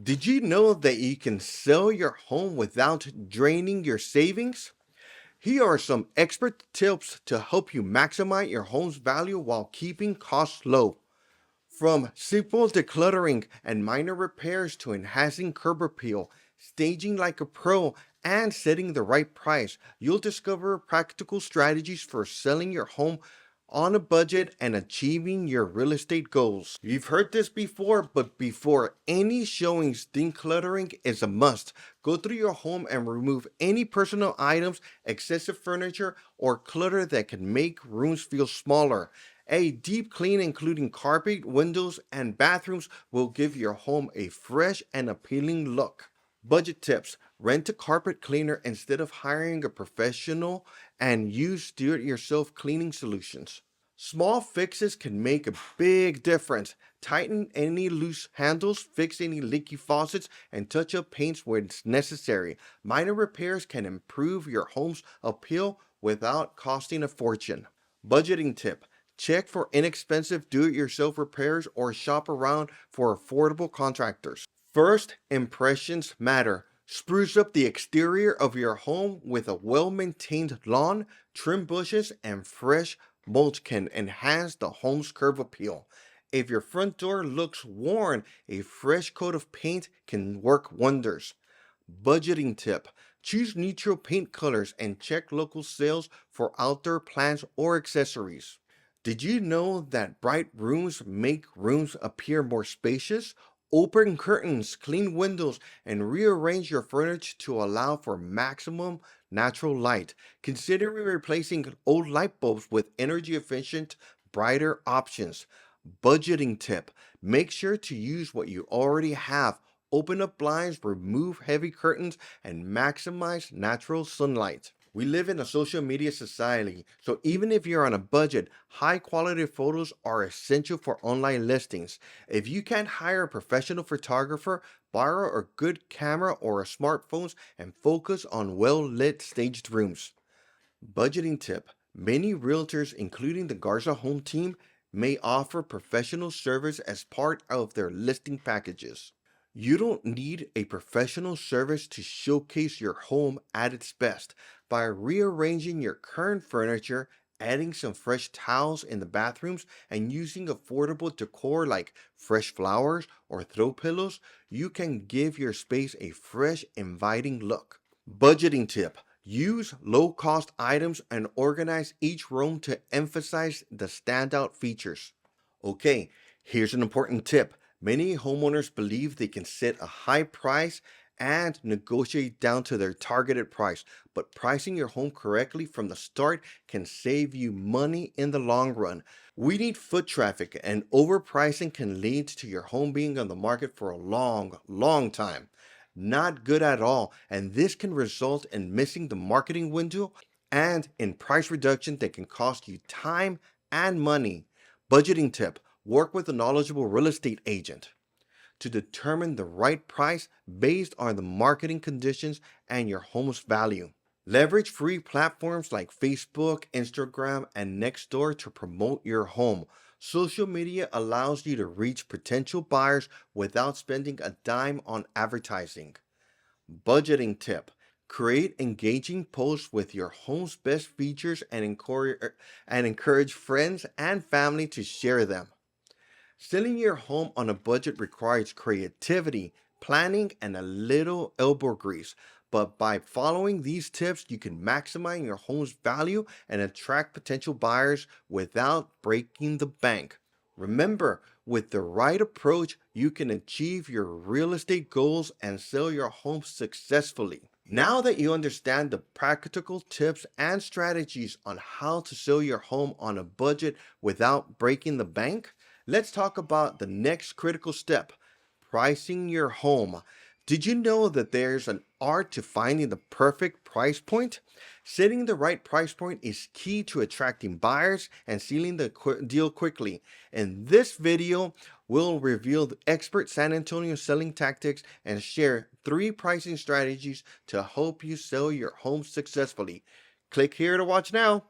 Did you know that you can sell your home without draining your savings? Here are some expert tips to help you maximize your home's value while keeping costs low. From simple decluttering and minor repairs to enhancing curb appeal, staging like a pro, and setting the right price, you'll discover practical strategies for selling your home on a budget and achieving your real estate goals. You've heard this before, but before any showings, decluttering is a must. Go through your home and remove any personal items, excessive furniture, or clutter that can make rooms feel smaller. A deep clean, including carpet, windows, and bathrooms, will give your home a fresh and appealing look. Budget tips: rent a carpet cleaner instead of hiring a professional and use do it yourself cleaning solutions. Small fixes can make a big difference. Tighten any loose handles, fix any leaky faucets, and touch up paints when it's necessary. Minor repairs can improve your home's appeal without costing a fortune. Budgeting tip: check for inexpensive do it yourself repairs or shop around for affordable contractors. First impressions matter. Spruce up the exterior of your home with a well maintained lawn, trim bushes, and fresh mulch can enhance the home's curb appeal. If your front door looks worn, a fresh coat of paint can work wonders. Budgeting tip: choose neutral paint colors and check local sales for outdoor plants or accessories. Did you know that bright rooms make rooms appear more spacious? Open curtains, clean windows, and rearrange your furniture to allow for maximum natural light. Consider replacing old light bulbs with energy efficient, brighter options. Budgeting tip: make sure to use what you already have. Open up blinds, remove heavy curtains, and maximize natural sunlight. We live in a social media society, so even if you're on a budget, high quality photos are essential for online listings. If you can't hire a professional photographer, borrow a good camera or a smartphone and focus on well lit staged rooms. Budgeting tip: many realtors, including the Garza home team, may offer professional service as part of their listing packages. You don't need a professional service to showcase your home at its best. By rearranging your current furniture, adding some fresh towels in the bathrooms, and using affordable decor like fresh flowers or throw pillows, you can give your space a fresh, inviting look. Budgeting tip: use low cost items and organize each room to emphasize the standout features. Okay, here's an important tip. Many homeowners believe they can set a high price and negotiate down to their targeted price, but pricing your home correctly from the start can save you money in the long run. We need foot traffic, and overpricing can lead to your home being on the market for a long time. Not good at all, and this can result in missing the marketing window and in price reduction that can cost you time and money. Budgeting tip: work with a knowledgeable real estate agent to determine the right price based on the marketing conditions and your home's value. Leverage free platforms like Facebook, Instagram, and Nextdoor to promote your home. Social media allows you to reach potential buyers without spending a dime on advertising. Budgeting tip: create engaging posts with your home's best features and encourage friends and family to share them. Selling your home on a budget requires creativity, planning, and a little elbow grease. But by following these tips, you can maximize your home's value and attract potential buyers without breaking the bank. Remember, with the right approach, you can achieve your real estate goals and sell your home successfully. Now that you understand the practical tips and strategies on how to sell your home on a budget without breaking the bank, let's talk about the next critical step: pricing your home. Did you know that there's an art to finding the perfect price point? Setting the right price point is key to attracting buyers and sealing the deal quickly. In this video, we'll reveal the expert San Antonio selling tactics and share 3 pricing strategies to help you sell your home successfully. Click here to watch now.